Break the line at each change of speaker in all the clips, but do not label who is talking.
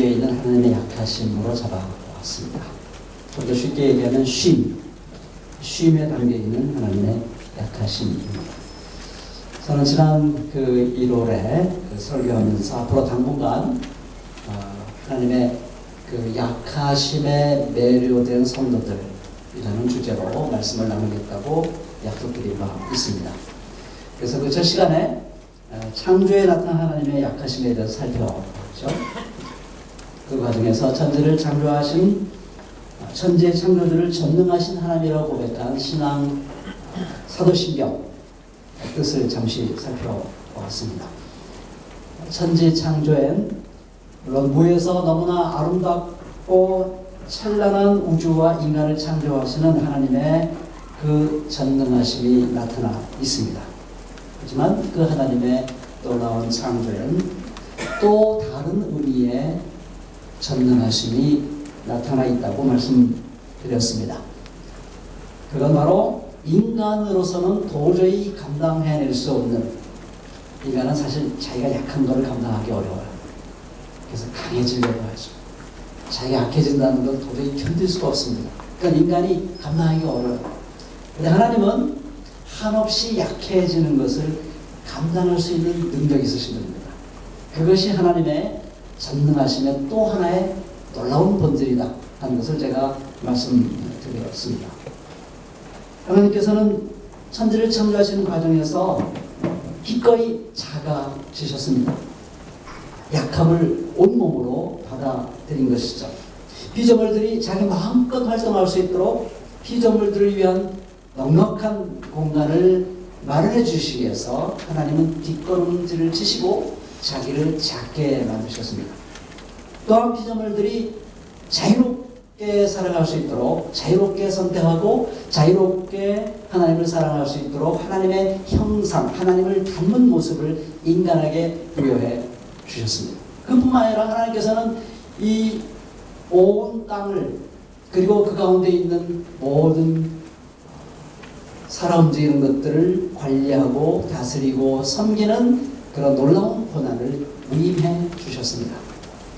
있는 하나님의 약하심으로 잡아왔습니다. 좀 더 쉽게 얘기하면 쉼에 담겨있는 하나님의 약하심입니다. 저는 지난 1월에 설교하면서 앞으로 당분간 하나님의 약하심에 매료된 성도들이라는 주제로 말씀을 나누겠다고 약속드린 바 있습니다. 그래서 첫 시간에 창조에 나타난 하나님의 약하심에 대해서 살펴봤죠. 그 과정에서 천지를 창조하신 천지의 창조주를 전능하신 하나님이라고 고백한 신앙 사도신경 뜻을 잠시 살펴보았습니다. 천지 창조엔 물론 무에서 너무나 아름답고 찬란한 우주와 인간을 창조하시는 하나님의 그 전능하심이 나타나 있습니다. 하지만 그 하나님의 놀라운 창조엔 또 다른 의미의 전능하심이 나타나 있다고 말씀드렸습니다. 그건 바로 인간으로서는 도저히 감당해낼 수 없는, 인간은 사실 자기가 약한 것을 감당하기 어려워요. 그래서 강해지려고 하죠. 자기가 약해진다는 건 도저히 견딜 수가 없습니다. 그러니까 인간이 감당하기 어려워요. 그런데 하나님은 한없이 약해지는 것을 감당할 수 있는 능력이 있으신 겁니다. 그것이 하나님의 전능하심의 또 하나의 놀라운 본질이다 하는 것을 제가 말씀드렸습니다. 하나님께서는 천지를 창조하시는 과정에서 기꺼이 작아지셨습니다. 약함을 온몸으로 받아들인 것이죠. 피조물들이 자기 마음껏 활동할 수 있도록 피조물들을 위한 넉넉한 공간을 마련해 주시기 위해서 하나님은 뒷걸음질을 치시고 자기를 작게 만드셨습니다. 또한 피조물들이 자유롭게 살아갈 수 있도록, 자유롭게 선택하고 자유롭게 하나님을 사랑할 수 있도록 하나님의 형상, 하나님을 닮은 모습을 인간에게 부여해 주셨습니다. 그뿐만 아니라 하나님께서는 이 온 땅을 그리고 그 가운데 있는 모든 살아 움직이는 것들을 관리하고 다스리고 섬기는 그런 놀라운 권한을 위임해 주셨습니다.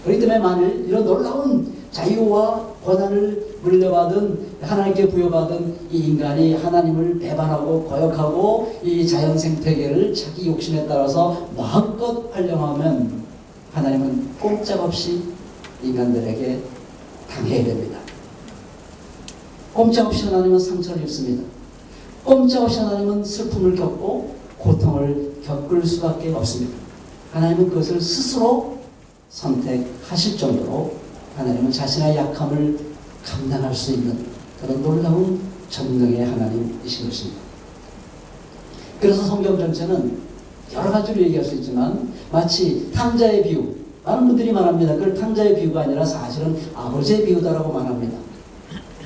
그렇기 때문에 만일 이런 놀라운 자유와 권한을 물려받은, 하나님께 부여받은 이 인간이 하나님을 배반하고 거역하고 이 자연 생태계를 자기 욕심에 따라서 마음껏 활용하면 하나님은 꼼짝없이 인간들에게 당해야 됩니다. 꼼짝없이 하나님은 상처를 입습니다. 꼼짝없이 하나님은 슬픔을 겪고 고통을 겪을 수밖에 없습니다. 하나님은 그것을 스스로 선택하실 정도로 하나님은 자신의 약함을 감당할 수 있는 그런 놀라운 전능의 하나님이신 것입니다. 그래서 성경 전체는 여러 가지로 얘기할 수 있지만 마치 탕자의 비유, 많은 분들이 말합니다. 그걸 탕자의 비유가 아니라 사실은 아버지의 비유다라고 말합니다.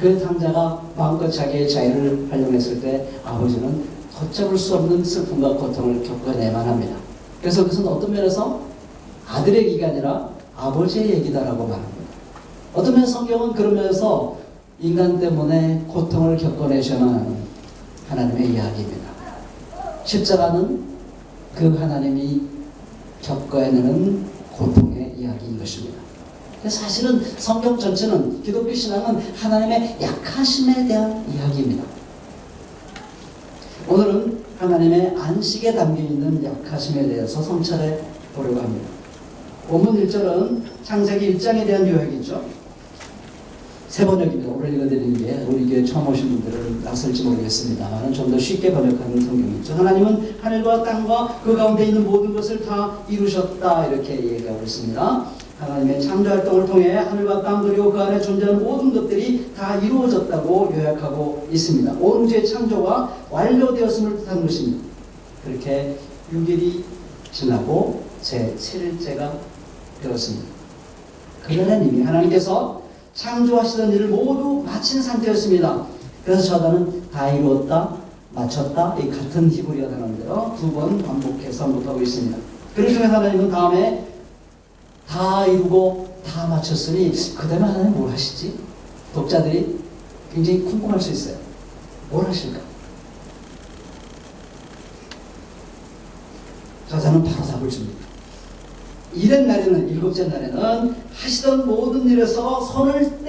그 탕자가 마음껏 자기의 자유를 활용했을 때 아버지는 걷잡을 수 없는 슬픔과 고통을 겪어내만 합니다. 그래서 그것은 어떤 면에서 아들의 얘기가 아니라 아버지의 얘기다라고 말합니다. 어떤 면에서 성경은 그런 면에서 인간 때문에 고통을 겪어내셔야 하는 하나님의 이야기입니다. 십자가는 그 하나님이 겪어내는 고통의 이야기인 것입니다. 사실은 성경 전체는, 기독교 신앙은 하나님의 약하심에 대한 이야기입니다. 오늘은 하나님의 안식에 담겨있는 약하심에 대해서 성찰해 보려고 합니다. 본문 1절은 창세기 1장에 대한 요약이죠. 세 번역입니다. 오늘 읽어드리는 게 우리 교회 처음 오신 분들은 낯설지 모르겠습니다만 좀 더 쉽게 번역하는 성경이죠. 하나님은 하늘과 땅과 그 가운데 있는 모든 것을 다 이루셨다, 이렇게 얘기하고 있습니다. 하나님의 창조활동을 통해 하늘과 땅 그리고 그 안에 존재하는 모든 것들이 다 이루어졌다고 요약하고 있습니다. 온 우주의 창조가 완료되었음을 뜻하는 것입니다. 그렇게 6일이 지나고 제7일째가 되었습니다. 그러는 이미 하나님께서 창조하시던 일을 모두 마친 상태였습니다. 그래서 저자는 다 이루었다, 마쳤다, 이 같은 히브리어 단어인데요, 2번 반복해서 언급하고 있습니다. 그를 통해 하나님은 다음에 다 이루고 다 마쳤으니 그 다음에 하나님 뭘 하시지? 독자들이 굉장히 궁금할 수 있어요. 뭘 하실까? 저자는 바로 답을 줍니다. 일의 날에는, 일곱째 날에는 하시던 모든 일에서 손을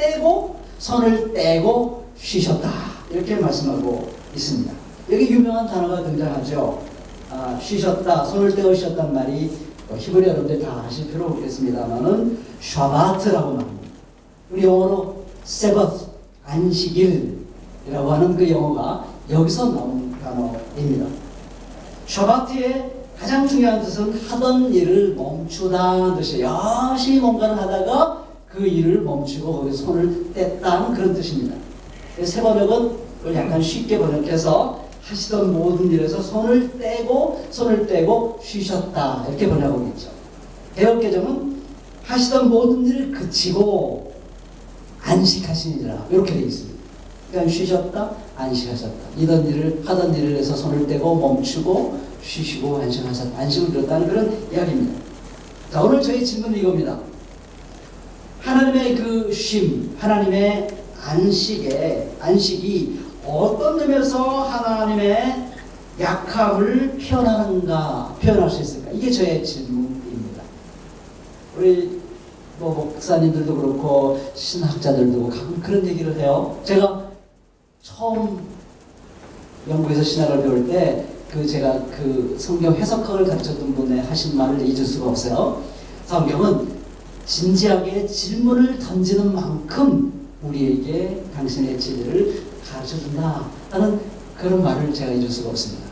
떼고 쉬셨다. 이렇게 말씀하고 있습니다. 여기 유명한 단어가 등장하죠. 쉬셨다, 손을 떼고 쉬셨단 말이 히브리 여러분들 다 아실 필요 없겠습니다만은 샤바트라고 말합니다. 우리 영어로 세버트, 안식일이라고 하는 그 영어가 여기서 나온 단어입니다. 샤바트의 가장 중요한 뜻은 하던 일을 멈추다는 뜻이에요. 열심히 뭔가를 하다가 그 일을 멈추고 거기서 손을 뗐다는 그런 뜻입니다. 세 번역은 그걸 약간 쉽게 번역해서 하시던 모든 일에서 손을 떼고 쉬셨다 이렇게 번역하고 있죠. 개역개정은 하시던 모든 일을 그치고 안식하시니라 이렇게 되어 있습니다. 그러니까 쉬셨다, 안식하셨다. 하던 일을 해서 손을 떼고 멈추고 쉬시고 안식하셨다. 안식을 들었다는 그런 이야기입니다. 자, 오늘 저희 질문은 이겁니다. 하나님의 그 쉼, 하나님의 안식이 어떤 점에서 하나님의 약함을 표현할 수 있을까? 이게 저의 질문입니다. 우리 목사님들도 그렇고 신학자들도 가끔 그런 얘기를 해요. 제가 처음 영국에서 신학을 배울 때 제가 그 성경 해석학을 가르쳤던 분의 하신 말을 잊을 수가 없어요. 성경은 진지하게 질문을 던지는 만큼 우리에게 당신의 진리를 가르쳐준다 하는 그런 말을 제가 잊을 수가 없습니다.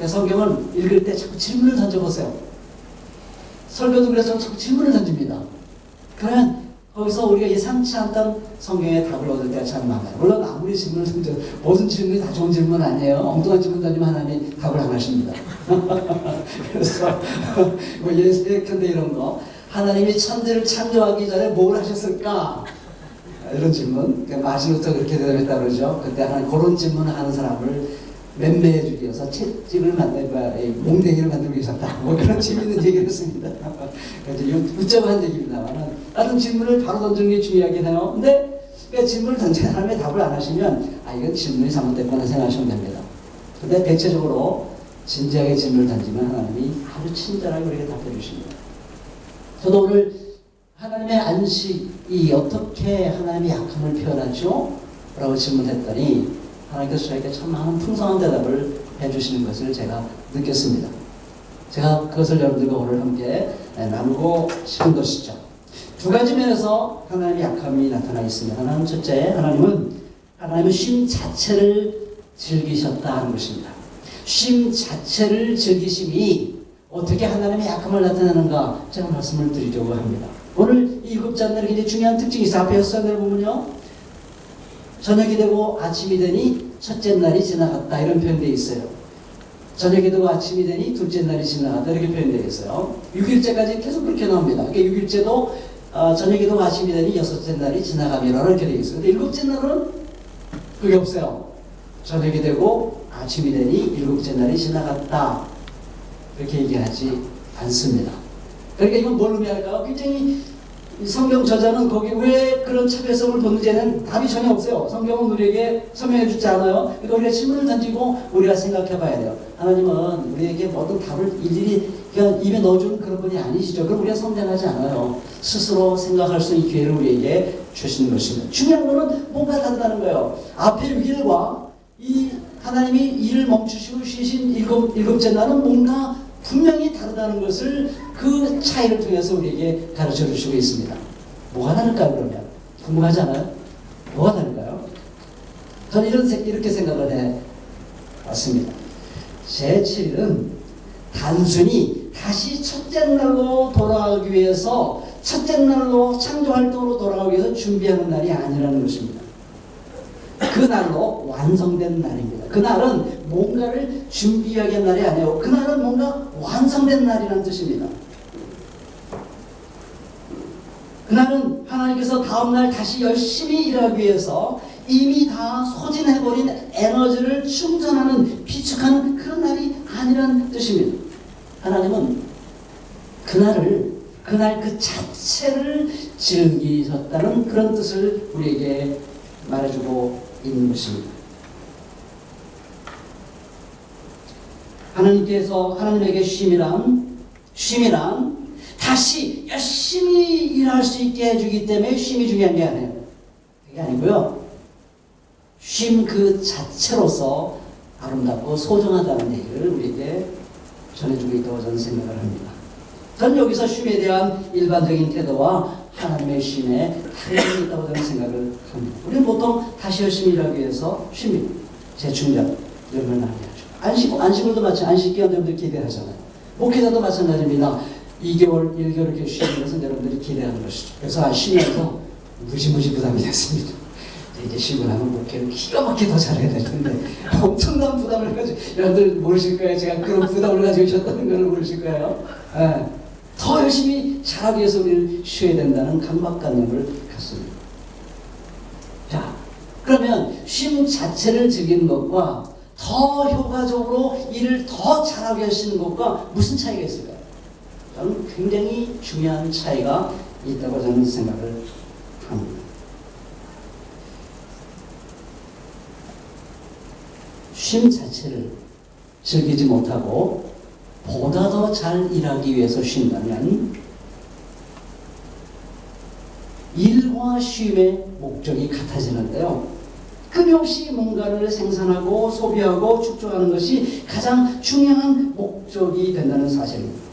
성경을 읽을 때 자꾸 질문을 던져보세요. 설교도 그래서 자꾸 질문을 던집니다. 그러면 거기서 우리가 예상치 않던 성경의 답을 얻을 때가 참 많아요. 물론 아무리 질문을 던져 모든 질문이 다 좋은 질문 아니에요. 엉뚱한 질문 던지면 하나님이 답을 안 하십니다. 그래서 예컨대 이런 거, 하나님이 천지를 창조하기 전에 뭘 하셨을까? 이런 질문. 마지노부터 그렇게 대답했다고 그러죠. 그때 그런 질문을 하는 사람을 맴매해 주기 위해서 채찍을 몽댕이를 만들고 계셨다. 그런 재밌는 얘기를 했습니다. 웃자고 한 얘기입니다만, 다른 질문을 바로 던지는 게 중요하긴 해요. 근데 질문을 던지는 사람이 답을 안 하시면, 이건 질문이 잘못됐구나 생각하시면 됩니다. 근데 대체적으로 진지하게 질문을 던지면 하나님이 아주 친절하게 우리에게 답해 주십니다. 저도 오늘 하나님의 안식이 어떻게 하나님의 약함을 표현하죠? 라고 질문했더니 하나님께서 저에게 참 많은 풍성한 대답을 해주시는 것을 제가 느꼈습니다. 제가 그것을 여러분들과 오늘 함께 나누고 싶은 것이죠. 두 가지 면에서 하나님의 약함이 나타나 있습니다. 하나는 첫째, 하나님은 쉼 자체를 즐기셨다는 것입니다. 쉼 자체를 즐기심이 어떻게 하나님의 약함을 나타내는가 제가 말씀을 드리려고 합니다. 오늘 이 일곱째 날에 굉장히 중요한 특징이 있어요. 앞에 6장을 보면요. 저녁이 되고 아침이 되니 첫째 날이 지나갔다 이런 표현되어 있어요. 저녁이 되고 아침이 되니 둘째 날이 지나갔다 이렇게 표현되어 있어요. 6일째까지 계속 그렇게 나옵니다. 그러니까 6일째도 저녁이 되고 아침이 되니 여섯째 날이 지나가미라 이렇게 되어 있어요. 근데 일곱째 날은 그게 없어요. 저녁이 되고 아침이 되니 일곱째 날이 지나갔다 그렇게 얘기하지 않습니다. 그러니까 이건 뭘 의미할까요? 굉장히 성경 저자는 거기 왜 그런 차별성을 뒀는지는 답이 전혀 없어요. 성경은 우리에게 설명해 주지 않아요. 그러니까 우리가 질문을 던지고 우리가 생각해 봐야 돼요. 하나님은 우리에게 모든 답을 일일이 그냥 입에 넣어주는 그런 분이 아니시죠. 그럼 우리가 성장하지 않아요. 스스로 생각할 수 있는 기회를 우리에게 주시는 것입니다. 중요한 거는 뭔가 다르다는 거예요. 앞에 6일과 이 하나님이 일을 멈추시고 쉬신 일곱째 날은 뭔가 분명히 다르다는 것을 그 차이를 통해서 우리에게 가르쳐 주시고 있습니다. 뭐가 다를까요, 그러면? 궁금하지 않아요? 뭐가 다를까요? 저는 이렇게 생각을 해 왔습니다. 제7일은 단순히 다시 첫째 날로 돌아가기 위해서, 첫째 날로 창조활동으로 돌아가기 위해서 준비하는 날이 아니라는 것입니다. 그날로 완성된 날입니다. 그날은 뭔가를 준비하기 위한 날이 아니에요. 그날은 뭔가 완성된 날이라는 뜻입니다. 그날은 하나님께서 다음날 다시 열심히 일하기 위해서 이미 다 소진해버린 에너지를 충전하는, 비축하는 그런 날이 아니라는 뜻입니다. 하나님은 그날 그 자체를 즐기셨다는 그런 뜻을 우리에게 말해주고 있는 것입니다. 하나님께서 하나님에게 쉼이란 다시 열심히 일할 수 있게 해주기 때문에 쉼이 중요한 게 아니에요. 그게 아니고요. 쉼 그 자체로서 아름답고 소중하다는 얘기를 우리에게 전해주고 있다고 저는 생각을 합니다. 저는 여기서 쉼에 대한 일반적인 태도와 하나님의 쉼에 다름이 있다고 저는 생각을 합니다. 우리는 보통 다시 열심히 일하기 위해서 쉼이 재충전 이런 걸 많이 하죠. 안식을도 마찬가지, 안식기간 여러분들 기대하잖아요. 목회자도 마찬가지입니다. 2개월, 1개월 이렇게 쉬는 것은 여러분들이 기대하는 것이죠. 그래서 쉬면서 무지무지 부담이 됐습니다. 이제 쉬고 나면 목회를 기가 막히게 더 잘해야 될 텐데 엄청난 부담을 가지고 여러분들 모르실 거예요. 제가 그런 부담을 가지고 있었다는 걸 모르실 거예요. 네. 더 열심히 잘하기 위해서 우리를 쉬어야 된다는 강박관념을 갖습니다. 자, 그러면 쉼 자체를 즐기는 것과 더 효과적으로 일을 더 잘하게 하시는 것과 무슨 차이가 있을까요? 저는 굉장히 중요한 차이가 있다고 저는 생각을 합니다. 쉼 자체를 즐기지 못하고 보다 더 잘 일하기 위해서 쉰다면 일과 쉼의 목적이 같아지는데요. 끊임없이 뭔가를 생산하고 소비하고 축적하는 것이 가장 중요한 목적이 된다는 사실입니다.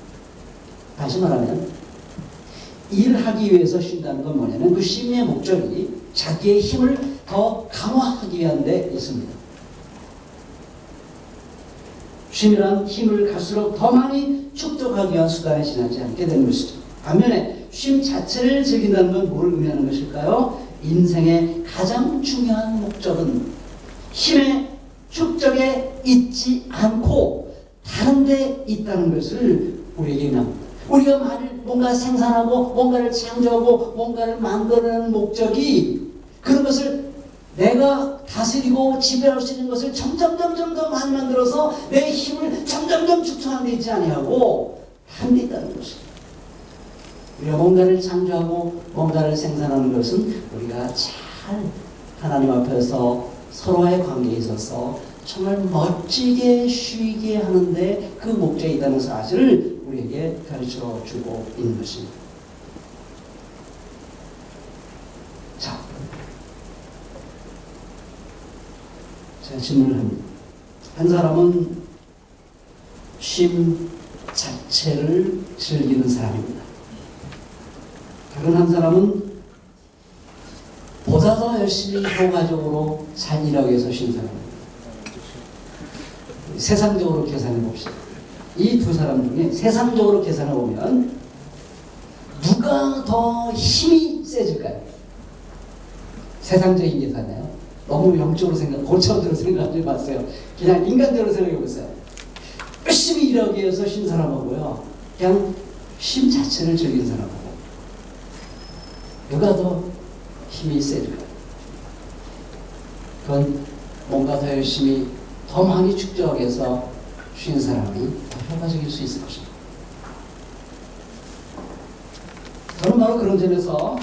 다시 말하면 일하기 위해서 쉰다는 건 뭐냐면 그 쉼의 목적이 자기의 힘을 더 강화하기 위한 데 있습니다. 쉼이란 힘을 갈수록 더 많이 축적하기 위한 수단에 지나지 않게 되는 것이죠. 반면에 쉼 자체를 즐긴다는 건 뭘 의미하는 것일까요? 인생의 가장 중요한 목적은 힘의 축적에 있지 않고 다른 데 있다는 것을 우리에게 의미합니다. 우리가 뭔가 생산하고 뭔가를 창조하고 뭔가를 만들어내는 목적이 그런 것을 내가 다스리고 지배할 수 있는 것을 점점 더 많이 만들어서 내 힘을 점점 축적하는 데 있지 아니하고 다른 데 있다는 것입니다. 우리가 뭔가를 창조하고 뭔가를 생산하는 것은 우리가 잘 하나님 앞에서 서로의 관계에 있어서 정말 멋지게 쉬게 하는데 그 목적이 있다는 사실을 우리에게 가르쳐 주고 있는 것입니다. 자, 제가 질문을 합니다. 한 사람은 쉼 자체를 즐기는 사람입니다. 다른 한 사람은 보다 더 열심히 효과적으로 잘 일하기 위해서 쉰 사람입니다. 세상적으로 계산해 봅시다. 이 두 사람 중에 세상적으로 계산해 보면 누가 더 힘이 세질까요? 세상적인 계산이에요. 너무 영적으로 고차원적으로 생각하지 마세요. 그냥 인간적으로 생각해 보세요. 열심히 일하기 위해서 쉰 사람하고요. 그냥 쉼 자체를 즐긴 사람하고 누가 더 힘이 세질까요? 그건 뭔가 더 열심히 더 많이 축적하기 위해서 쉰 사람이 더 효과적일 수 있을 것입니다. 저는 바로 그런 점에서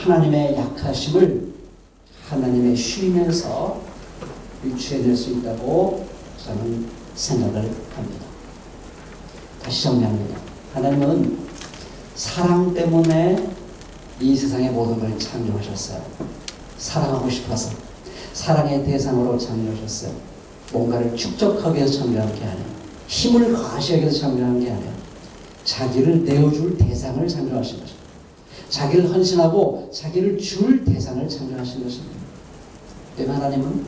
하나님의 약하심을 하나님의 쉼에서 유추해낼 수 있다고 저는 생각을 합니다. 다시 정리합니다. 하나님은 사랑 때문에 이 세상의 모든 걸 창조하셨어요. 사랑하고 싶어서 사랑의 대상으로 창조하셨어요. 뭔가를 축적하기 위해서 창조한 게 아니에요. 힘을 과시하기 위해서 창조한 게 아니에요. 자기를 내어줄 대상을 창조하신 것입니다. 자기를 헌신하고 자기를 줄 대상을 창조하신 것입니다. 때문에 하나님은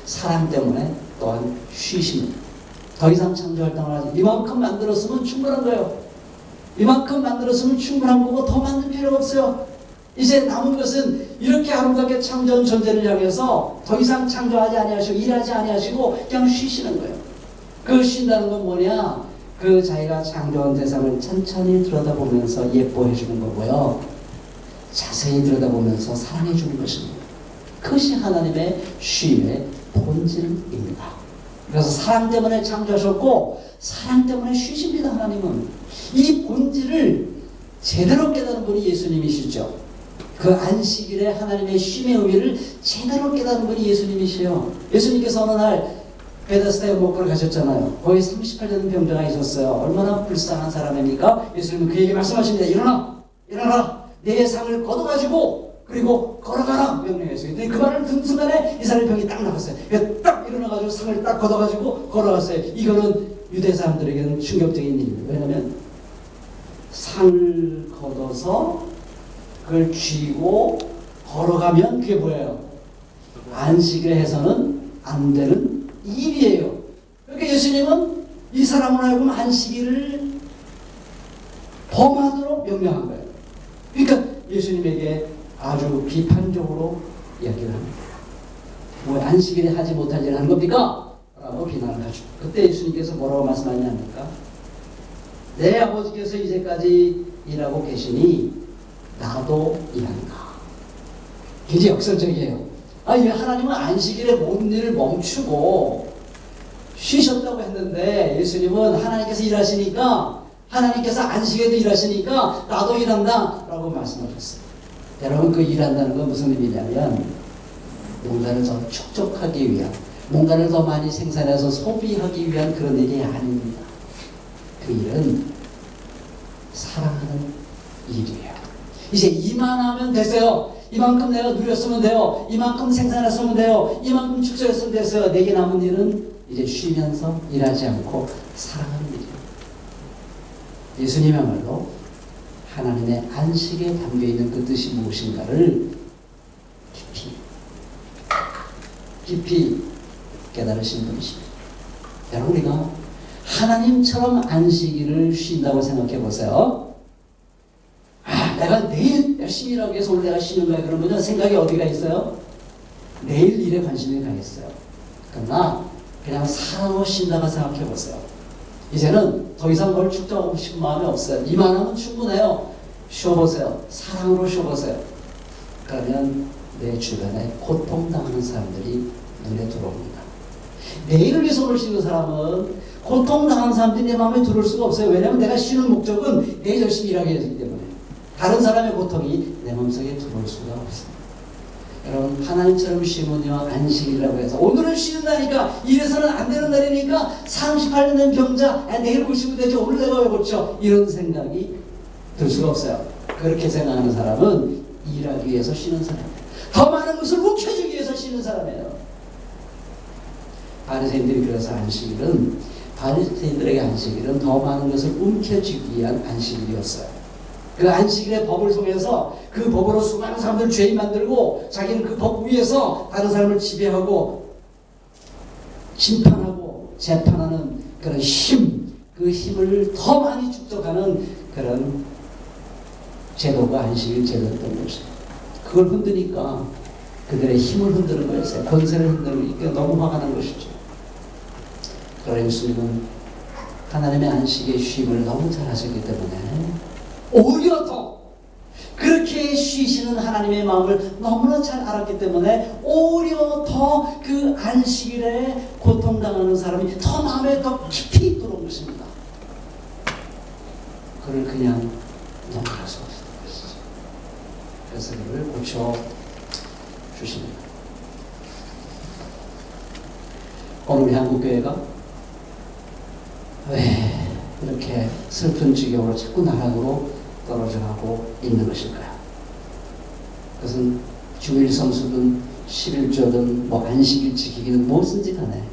사랑 때문에 또한 쉬십니다. 더 이상 창조 활동을 하지. 이만큼 만들었으면 충분한 거예요. 이만큼 만들었으면 충분한 거고 더 만들 필요가 없어요. 이제 남은 것은 이렇게 아름답게 창조한 존재를 향해서 더 이상 창조하지 아니하시고 일하지 아니하시고 그냥 쉬시는 거예요. 그 쉰다는 건 뭐냐? 그 자기가 창조한 대상을 천천히 들여다보면서 예뻐해 주는 거고요. 자세히 들여다보면서 사랑해 주는 것입니다. 그것이 하나님의 쉼의 본질입니다. 그래서 사랑 때문에 창조하셨고 사랑 때문에 쉬십니다. 하나님은 이 본질을 제대로 깨달은 분이 예수님이시죠. 그 안식일에 하나님의 쉼의 의미를 제대로 깨달은 분이 예수님이시요. 예수님께서 어느 날 베데스다에 목포를 가셨잖아요. 거기 38년 병자가 있었어요. 얼마나 불쌍한 사람입니까? 예수님은 그에게 말씀하십니다. 일어나! 일어나라! 내 상을 걷어가지고 그리고 걸어가라! 명령했어요. 근데 그 말을 듣는 순간에 이 사람의 병이 딱 나갔어요. 딱 일어나가지고 상을 딱 걷어가지고 걸어갔어요. 이거는 유대 사람들에게는 충격적인 일이에요. 왜냐하면 상을 걷어서 그걸 쥐고 걸어가면 그게 뭐예요? 안식을 해서는 안 되는 일이에요. 그러니까 예수님은 이 사람을 하여금 안식일을 범하도록 명령한 거예요. 그러니까 예수님에게 아주 비판적으로 이야기를 합니다. 뭐 안식일에 하지 못할 일을 하는 겁니까? 라고 비난을 하죠. 그때 예수님께서 뭐라고 말씀하냐니까? 내 아버지께서 이제까지 일하고 계시니 나도 일한다. 굉장히 역설적이에요. 아니, 하나님은 안식일에 모든 일을 멈추고 쉬셨다고 했는데 예수님은 하나님께서 일하시니까, 하나님께서 안식일에도 일하시니까 나도 일한다 라고 말씀하셨어요. 여러분, 그 일한다는 건 무슨 의미냐면 뭔가를 더 축적하기 위한, 뭔가를 더 많이 생산해서 소비하기 위한 그런 일이 아닙니다. 그 일은 사랑하는 일이에요. 이제 이만하면 됐어요. 이만큼 내가 누렸으면 돼요. 이만큼 생산했으면 돼요. 이만큼 축적했으면 됐어요. 내게 남은 일은 이제 쉬면서 일하지 않고 사랑하는 일이에요. 예수님이야말로 하나님의 안식에 담겨있는 그 뜻이 무엇인가를 깊이 깨달으신 분이십니다. 여러분, 우리가 하나님처럼 안식일을 쉰다고 생각해 보세요. 아, 내가 내일 열심히 일하기 위해서 오늘 내가 쉬는 거야. 그러면 생각이 어디가 있어요? 내일 일에 관심이 가겠어요. 그러나 그냥 사랑으로 쉰다고 생각해 보세요. 이제는 더 이상 뭘 축적하고 싶은 마음이 없어요. 이만하면 충분해요. 쉬어보세요. 사랑으로 쉬어보세요. 그러면 내 주변에 고통당하는 사람들이 눈에 들어옵니다. 내일을 위해서 오늘 쉬는 사람은 고통당하는 사람들이 내 마음에 들어올 수가 없어요. 왜냐하면 내가 쉬는 목적은 내일 열심히 일하게 되기 때문에 다른 사람의 고통이 내 마음속에 들어올 수가 없어요. 여러분, 하나님처럼 쉬면요, 안식이라고 해서 오늘은 쉬는 날이니까 이래서는 안 되는 날이니까 38년 된 병자, 내일 고치면 되지, 오늘 내가 왜 고쳐? 이런 생각이 들 수가 없어요. 그렇게 생각하는 사람은 일하기 위해서 쉬는 사람이에요. 더 많은 것을 움켜쥐기 위해서 쉬는 사람이에요. 바리새인들이 그래서 안식일은, 바리새인들에게 안식일은 더 많은 것을 움켜쥐기 위한 안식일이었어요. 그 안식일의 법을 통해서 그 법으로 수많은 사람들을 죄인 만들고 자기는 그 법 위에서 다른 사람을 지배하고 심판하고 재판하는 그런 힘, 그 힘을 더 많이 축적하는 그런 제도가 안식일 제도였던 것이죠. 그걸 흔드니까 그들의 힘을 흔드는 거였어요. 권세를 흔드니까 너무 화가 난 것이죠. 그러나 예수님은 하나님의 안식의 쉼을 너무 잘 하셨기 때문에 오히려 더 그렇게 쉬시는 하나님의 마음을 너무나 잘 알았기 때문에 오히려 더 그 안식일에 고통당하는 사람이 더 마음에 더 깊이 들어온 것입니다. 그를 그냥 넘어갈 수 없었던 것이죠. 그래서 그를 고쳐주십니다. 오늘 우리 한국교회가 왜 이렇게 슬픈 지경으로 자꾸 나락으로 떨어져가고 있는 것일까요? 그것은 주일 성수든 11조든 뭐 안식일 지키기는 무엇인지 간에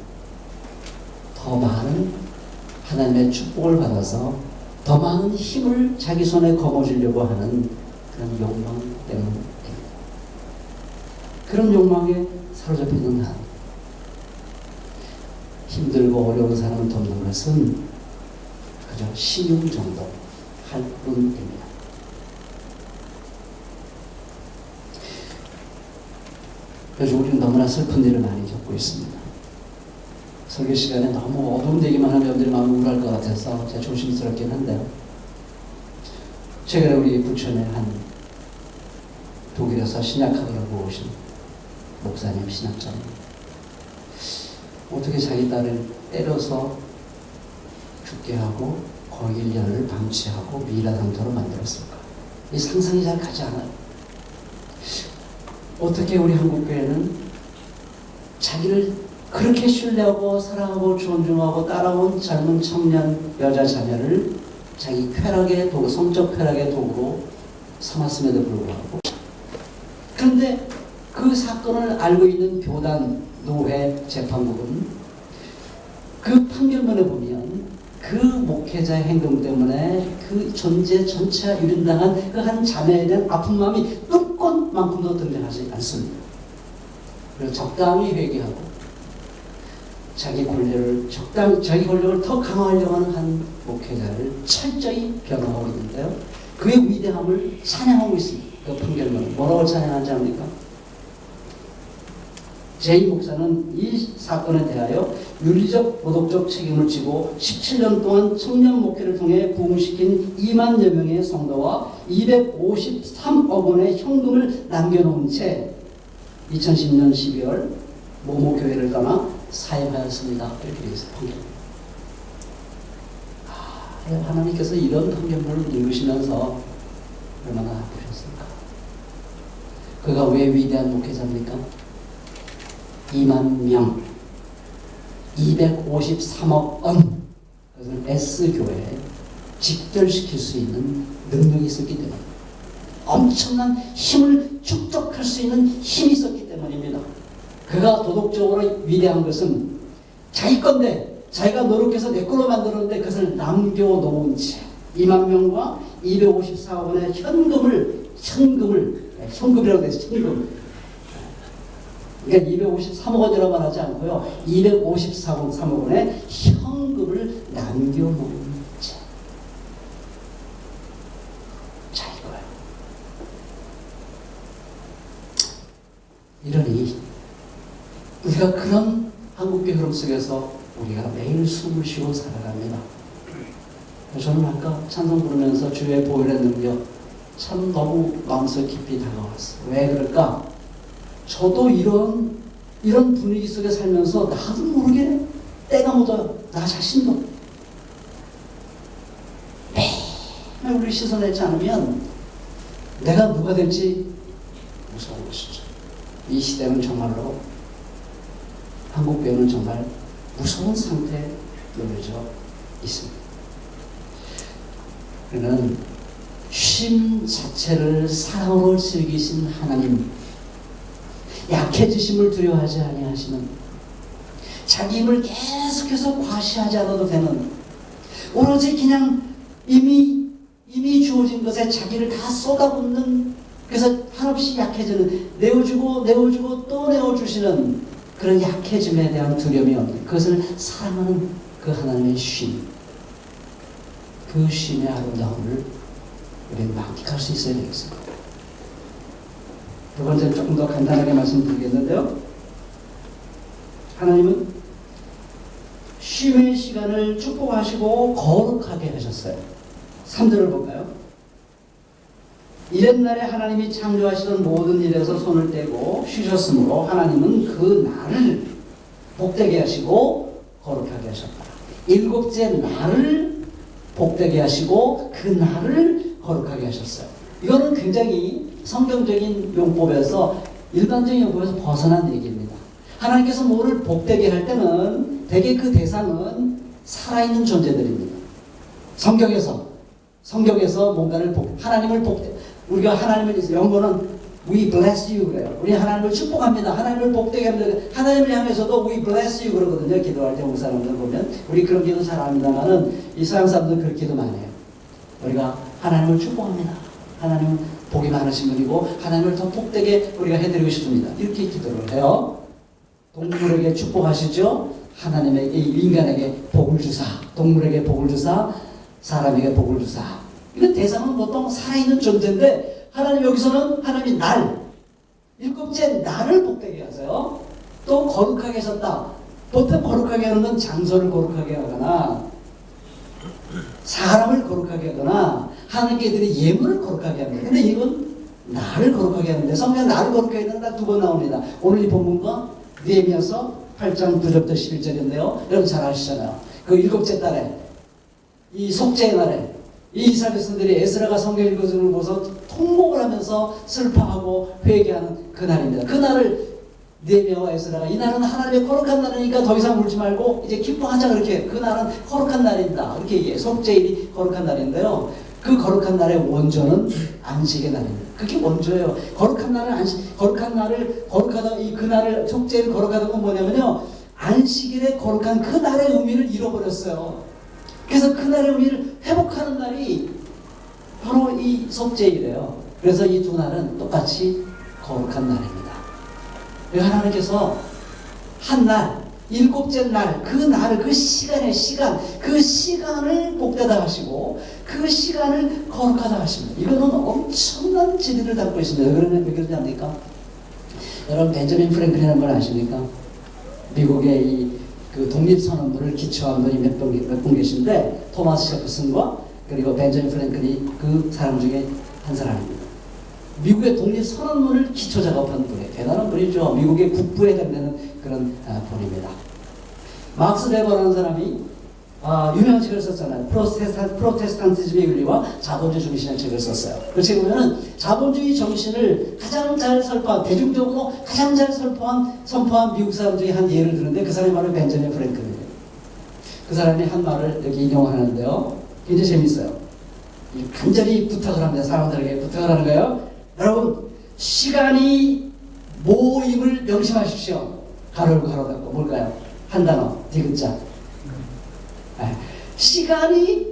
더 많은 하나님의 축복을 받아서 더 많은 힘을 자기 손에 거머쥐려고 하는 그런 욕망 때문입니다. 그런 욕망에 사로잡혀 있는 한 힘들고 어려운 사람을 돕는 것은 그저 신용 정도 할 뿐입니다. 요즘 우리는 너무나 슬픈 일을 많이 겪고 있습니다. 설교 시간에 너무 어두운 얘기만 하면 여러분들이 마음이 우울할 것 같아서 제가 조심스럽긴 한데요. 최근에 우리 부천에 한 독일에서 신약학을 하고 오신 목사님, 신학자님, 어떻게 자기 딸을 때려서 죽게 하고 거의 1년을 방치하고 미라 상태로 만들었을까? 이 상상이 잘 가지 않아요. 어떻게 우리 한국교회는 자기를 그렇게 신뢰하고 사랑하고 존중하고 따라온 젊은 청년 여자 자녀를 자기 쾌락의 도구, 성적 쾌락의 도구로 삼았음에도 불구하고, 그런데 그 사건을 알고 있는 교단 노회 재판국은 그 판결문에 보면 그 목회자의 행동 때문에 그 존재 전체가 유린당한 그 한 자매에 대한 아픈 마음이 뚜껑만큼도 등장하지 않습니다. 그래서 적당히 회개하고 자기 권력을 더 강화하려고 하는 한 목회자를 철저히 변호하고 있는데요. 그의 위대함을 찬양하고 있습니다. 그 판결문은 뭐라고 찬양하지 않습니까? 제이 목사는 이 사건에 대하여 윤리적 도덕적 책임을 지고 17년 동안 청년 목회를 통해 부흥시킨 2만여 명의 성도와 253억 원의 현금을 남겨놓은 채 2010년 12월 모모 교회를 떠나 사임하였습니다. 이렇게 되어 있어요. 판결문. 하나님께서 이런 판결문을 읽으시면서 얼마나 아프셨을까? 그가 왜 위대한 목회자입니까? 2만 명, 253억 원, 그것을 S교회에 직결시킬 수 있는 능력이 있었기 때문에, 엄청난 힘을 축적할 수 있는 힘이 있었기 때문입니다. 그가 도덕적으로 위대한 것은 자기 건데, 자기가 노력해서 내 걸로 만들었는데 그것을 남겨놓은 채 2만 명과 254억 원의 현금이라고 돼서 현금, 그러니까 253억 원이라고 말하지 않고요, 253억 원의 현금을 남겨놓은 채 자기 거예요. 이러니 우리가 그런 한국교회 흐름 속에서 우리가 매일 숨을 쉬고 살아갑니다. 저는 아까 찬송 부르면서 주의 보혈의 능력 참 너무 마음속 깊이 다가왔어요. 왜 그럴까? 저도 이런 분위기 속에 살면서 나도 모르게 때가 묻어요. 나 자신도. 매일 우리 씻어내지 않으면 내가 누가 될지 무서운 것이죠. 이 시대는 정말로 한국교회는 정말 무서운 상태에 놓여져 있습니다. 그는 쉼 자체를 사랑으로 즐기신 하나님, 약해지심을 두려워하지 아니하시는, 자기 힘을 계속해서 과시하지 않아도 되는, 오로지 그냥 이미 주어진 것에 자기를 다 쏟아붓는, 그래서 한없이 약해지는, 내어주고 또 내어주시는 그런 약해짐에 대한 두려움이 없는, 그것을 사랑하는 그 하나님의 쉼, 그 쉼의 아름다움을 우리는 만끽할 수 있어야 되겠습니다. 두 번째는 조금 더 간단하게 말씀드리겠는데요. 하나님은 쉼의 시간을 축복하시고 거룩하게 하셨어요. 3절을 볼까요? 이튿날에 하나님이 창조하시던 모든 일에서 손을 떼고 쉬셨으므로 하나님은 그 날을 복되게 하시고 거룩하게 하셨다. 일곱째 날을 복되게 하시고 그 날을 거룩하게 하셨어요. 이거는 굉장히 성경적인 용법에서, 일반적인 용법에서 벗어난 얘기입니다. 하나님께서 뭐를 복되게 할 때는 대개 그 대상은 살아있는 존재들입니다. 성경에서 뭔가를 하나님을 우리가 하나님을 영어는 we bless you 그래요. 우리 하나님을 축복합니다. 하나님을 복되게 합니다. 하나님을 향해서도 we bless you 그러거든요. 기도할 때 우리 사람들 보면 우리 그런 기도 잘 합니다만은 이 서양 사람들 그렇게 기도만 해요. 우리가 하나님을 축복합니다. 하나님은 복이 많으신 분이고 하나님을 더 복되게 우리가 해드리고 싶습니다. 이렇게 기도를 해요. 동물에게 축복하시죠. 하나님에게, 인간에게 복을 주사, 동물에게 복을 주사, 사람에게 복을 주사. 이건 대상은 보통 살아있는 존재인데 하나님 여기서는 하나님이 날, 일곱째 날을 복되게 하세요. 또 거룩하게 하셨다. 보통 거룩하게 하는 건 장소를 거룩하게 하거나 사람을 거룩하게 하거나 하나님께 드린 예물을 거룩하게 합니다. 근데 이건 나를 거룩하게 하는데, 성경 나를 거룩하게 하는 건 딱 두 번 나옵니다. 오늘 이 본문과 느헤미야서 8장 9절부터 11절인데요. 여러분 잘 아시잖아요. 그 일곱째 달에, 이 속죄의 날에 이 이스라엘 백성들이 에스라가 성경 읽어주는 걸 보고서 통곡을 하면서 슬퍼하고 회개하는 그 날입니다. 그 날을 느헤미야와 에스라가 이 날은 하나님의 거룩한 날이니까 더 이상 울지 말고 이제 기뻐하자 그렇게 그 날은 거룩한 날이다 이렇게 얘기해. 속죄일이 거룩한 날인데요. 그 거룩한 날의 원조는 안식의 날입니다. 그게 원조예요. 거룩한 날을 거룩한 날을 거룩하다 그 날을 속죄일을 거룩하다는 건 뭐냐면요. 안식일의 거룩한 그 날의 의미를 잃어버렸어요. 그래서 그 날의 의미를 회복하는 날이 바로 이 속죄일이에요. 그래서 이 두 날은 똑같이 거룩한 날입니다. 하나님께서 한 날, 일곱째 날, 그 날을, 그 시간을 복되다 하시고, 그 시간을 거룩하다 하십니다. 이거는 엄청난 진리를 담고 있습니다. 왜 그러지 않습니까? 여러분, 벤저민 프랭클린이라는 걸 아십니까? 미국의 그 독립선언문을 기초한 분이 몇 분 계신데, 토마스 제퍼슨과 그리고 벤저민 프랭클린이 그 사람 중에 한 사람입니다. 미국의 독립선언문을 기초 작업한 분이에요. 대단한 분이죠. 미국의 국부에 해당되는 그런 분입니다. 막스 베버라는 사람이 유명한 책을 썼잖아요. 프로테스탄티즘의 윤리와 자본주의 정신의 책을 썼어요. 그 책을 보면은 자본주의 정신을 가장 잘 선포한, 대중적으로 가장 잘 선포한 미국 사람 중에 한 예를 드는데 그 사람이 바로 벤저민 프랭클린이에요. 그 사람이 한 말을 여기 인용하는데요. 굉장히 재밌어요. 간절히 부탁을 합니다. 사람들에게 부탁을 하는 거예요. 여러분, 시간이 모임을 명심하십시오. 가로 열고 가로 닫고. 뭘까요? 한 단어, 디귿자. 시간이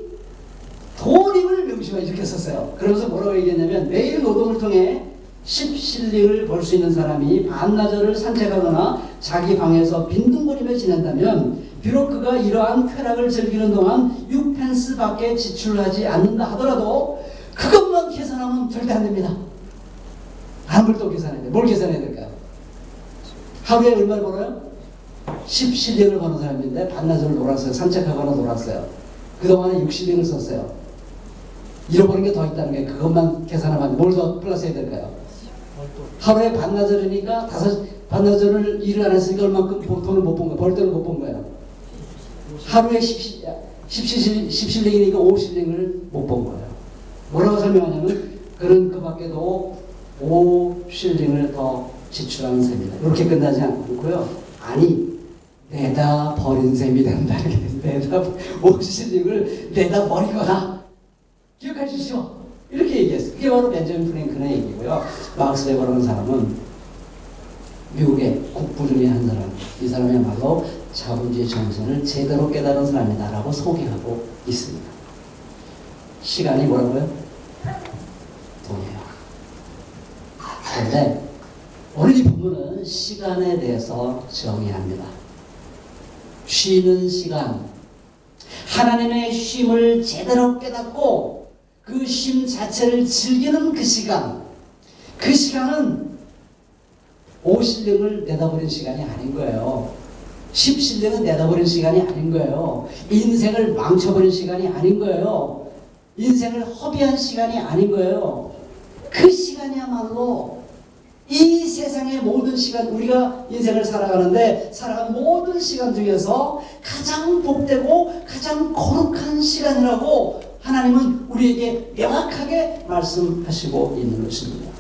돈임을 명심하십시오. 이렇게 썼어요. 그러면서 뭐라고 얘기했냐면 매일 노동을 통해 10실링을 벌 수 있는 사람이 반나절을 산책하거나 자기 방에서 빈둥거리며 지낸다면 비록 그가 이러한 쾌락을 즐기는 동안 6펜스밖에 지출하지 않는다 하더라도 그것만 계산하면 절대 안 됩니다. 아무걸 또 계산해야 돼. 뭘 계산해야 될까요? 하루에 얼마를 벌어요? 10실링을 버는 사람인데 반나절을 놀았어요. 산책하거나 놀았어요. 그동안에 6실링을 썼어요. 잃어버린 게 더 있다는 게 그것만 계산하면 뭘 더 플러스 해야 될까요? 하루에 반나절이니까 반나절을 일을 안 했으니까 얼마큼 돈을 못 본 거예요. 벌 돈을 못 본 거예요. 하루에 10실링이니까 5실링을 못 본 거예요. 뭐라고 설명하냐면 그는 그 밖에도 5실링을 더 지출하는 셈이다. 이렇게 끝나지 않고요. 아니 내다 버린 셈이 된다. 내다 5실링을 내다 버리거나 기억해 주시오. 이렇게 얘기했어요. 그게 바로 벤저민 프랭클린의 얘기고요. 막스 베버라는 사람은 미국의 국부 중에 한 사람. 이 사람이야말로 자본주의 정신을 제대로 깨달은 사람이다라고 소개하고 있습니다. 시간이 뭐라고요? 돈이에요. 그런데 오늘 이 부분은 시간에 대해서 정의합니다. 쉬는 시간, 하나님의 쉼을 제대로 깨닫고 그 쉼 자체를 즐기는 그 시간은 5실링을 내다버린 시간이 아닌 거예요. 10실링은 내다버린 시간이 아닌 거예요. 인생을 망쳐버린 시간이 아닌 거예요. 인생을 허비한 시간이 아닌 거예요. 그 시간이야말로 이 세상의 모든 시간, 우리가 인생을 살아가는데 살아간 모든 시간 중에서 가장 복되고 가장 거룩한 시간이라고 하나님은 우리에게 명확하게 말씀하시고 있는 것입니다.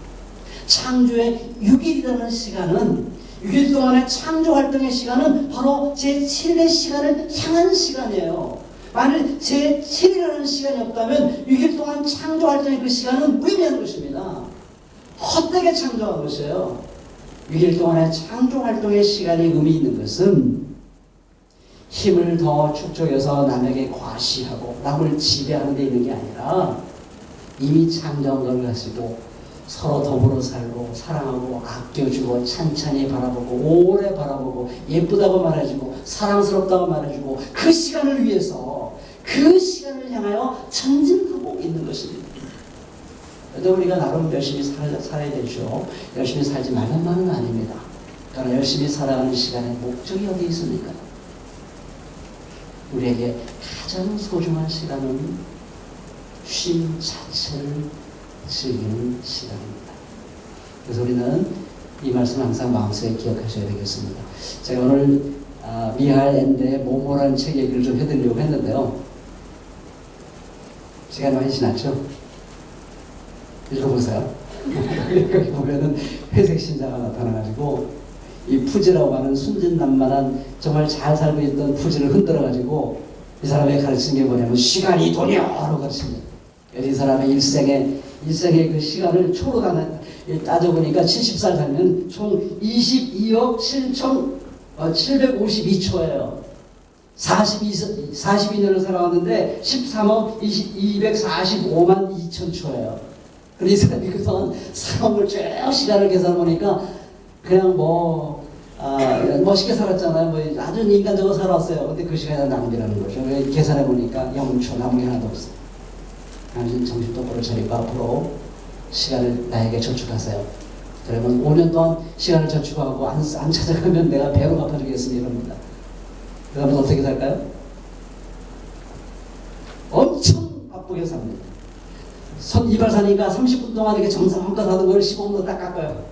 창조의 6일이라는 시간은 6일 동안의 창조 활동의 시간은 바로 제7일의 시간을 향한 시간이에요. 만일 제7일이라는 시간이 없다면 6일 동안 창조 활동의 그 시간은 무의미한 것입니다. 헛되게 창조한 것이에요. 6일 동안의 창조 활동의 시간이 의미 있는 것은 힘을 더 축적해서 남에게 과시하고 남을 지배하는 데 있는 게 아니라 이미 창조한 걸 가지고 서로 더불어 살고 사랑하고 아껴주고 찬찬히 바라보고 오래 바라보고 예쁘다고 말해주고 사랑스럽다고 말해주고 그 시간을 위해서 그 시간을 향하여 전진하고 있는 것입니다. 그래도 우리가 나름 열심히 살아야 되죠. 열심히 살지 말란 말은 아닙니다. 그러나 열심히 살아가는 시간에 목적이 어디 있습니까? 우리에게 가장 소중한 시간은 쉼 자체를 즐기는 시간입니다. 그래서 우리는 이 말씀 항상 마음속에 기억하셔야 되겠습니다. 제가 오늘 미할 앤드의 모모라는 책 얘기를 좀 해드리려고 했는데요. 시간이 많이 지났죠? 읽어보세요. 여기 보면은 회색 신자가 나타나가지고 이 푸지라고 하는 순진난만한 정말 잘 살고 있던 푸지를 흔들어가지고 이 사람의 가르치는 게 뭐냐면 시간이 돈이야로 가르칩니다. 이 사람의 일생의 그 시간을 초로 따져보니까 70살 살면 총 22억 752초예요. 42년을 살아왔는데 13억 245만 2천 초예요. 그래서 이 사람이 그동안 살아온 쭉 시간을 계산해보니까 그냥 멋있게 살았잖아요. 아주 인간적으로 살아왔어요. 근데 그 시간이 낭비라는 거죠. 계산해보니까 0초 남은 게 하나도 없어요. 당신 정신 똑바로 차리고 앞으로 시간을 나에게 저축하세요. 그러면 5년 동안 시간을 저축하고 안 찾아가면 내가 배로 갚아주겠습니다. 이럽니다. 그러면 어떻게 살까요? 엄청 바쁘게 삽니다. 이발 사니까 30분 동안 이렇게 정성껏 하던 걸 15분도 딱 깎아요.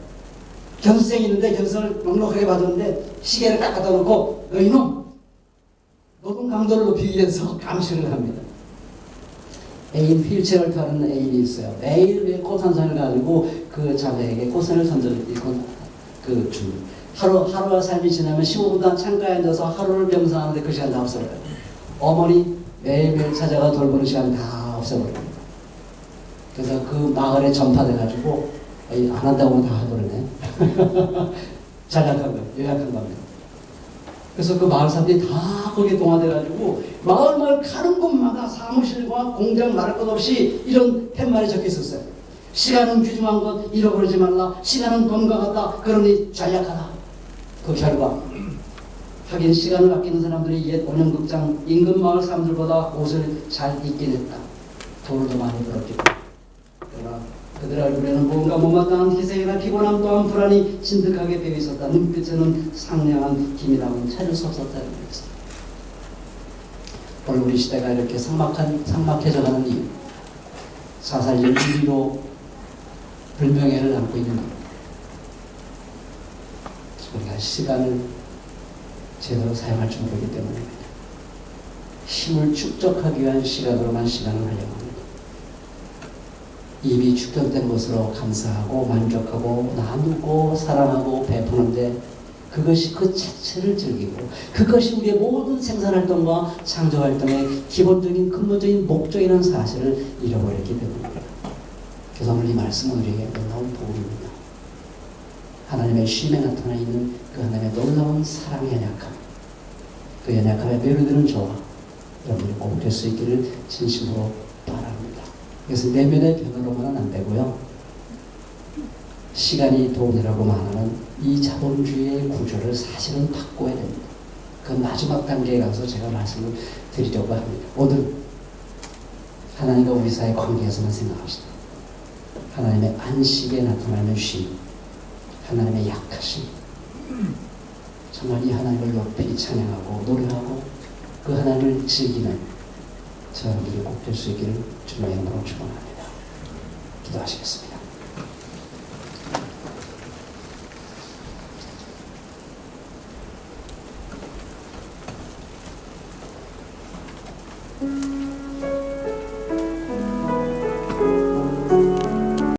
견수생이 있는데 견수를 넉넉하게 봐줬는데 시계를 딱 갖다 놓고 너 이놈! 노동 강도를 높이기 위해서 감시를 합니다. 애인 휠체어를 타는 애인이 있어요. 매일 꽃 한 송이를 가지고 그 자매에게 꽃선을 줍니다. 하루가 삶이 지나면 15분 동안 창가에 앉아서 하루를 명상하는데 그 시간 다 없어버려요. 어머니 매일매일 찾아가 돌보는 시간 다 없어버립니다. 그래서 그 마을에 전파돼가지고 안 한다고 다 해버리네. 전략한 거예요. 요약한 겁니다. 그래서 그 마을 사람들이 다 거기에 동화돼가지고 마을 가는 곳마다 사무실과 공장 말할 것 없이 이런 팻말이 적혀 있었어요. 시간은 귀중한 것 잃어버리지 말라. 시간은 돈과 같다. 그러니 전략하라. 그 결과 하긴 시간을 아끼는 사람들이 옛 원형극장 인근 마을 사람들보다 옷을 잘 입긴 했다. 돈을 더 많이 벌었겠고. 그러나 그들 얼굴에는 뭔가 못마땅한 희생이나 피곤함 또한 불안이 진득하게 배어 있었다. 눈빛에는 상냥한 기미감은 찾을 수 없었다는 거였어. 오늘 우리 시대가 이렇게 삭막해져가는 이유, 사살력 1위로 불명예를 안고 있는 겁니다. 우리가 시간을 제대로 사용할 줄 모르기 때문입니다. 힘을 축적하기 위한 시간으로만 시간을 하려고 합니다. 이미 축적된 것으로 감사하고 만족하고 나누고 사랑하고 베푸는데 그것이 그 자체를 즐기고 그것이 우리의 모든 생산활동과 창조활동의 기본적인 근본적인 목적이라는 사실을 잃어버렸기 때문입니다. 그래서 오늘 이 말씀은 우리에게 놀라운 복음입니다. 하나님의 쉼에 나타나 있는 그 하나님의 놀라운 사랑의 연약함, 그 연약함에 매료되는 저와 여러분이 꼭 될 수 있기를 진심으로 바랍니다. 그래서 내면의 변화로만은 안 되고요. 시간이 돈이라고 말하는 이 자본주의의 구조를 사실은 바꿔야 됩니다. 그 마지막 단계에 가서 제가 말씀을 드리려고 합니다. 오늘 하나님과 우리 사이의 관계에서만 생각합시다. 하나님의 안식에 나타나는 쉼, 하나님의 약하심, 정말 이 하나님을 높이 찬양하고 노래하고 그 하나님을 즐기는 저들이 꼭 될 수 있기를 주님의 이름으로 축원합니다. 기도하시겠습니다.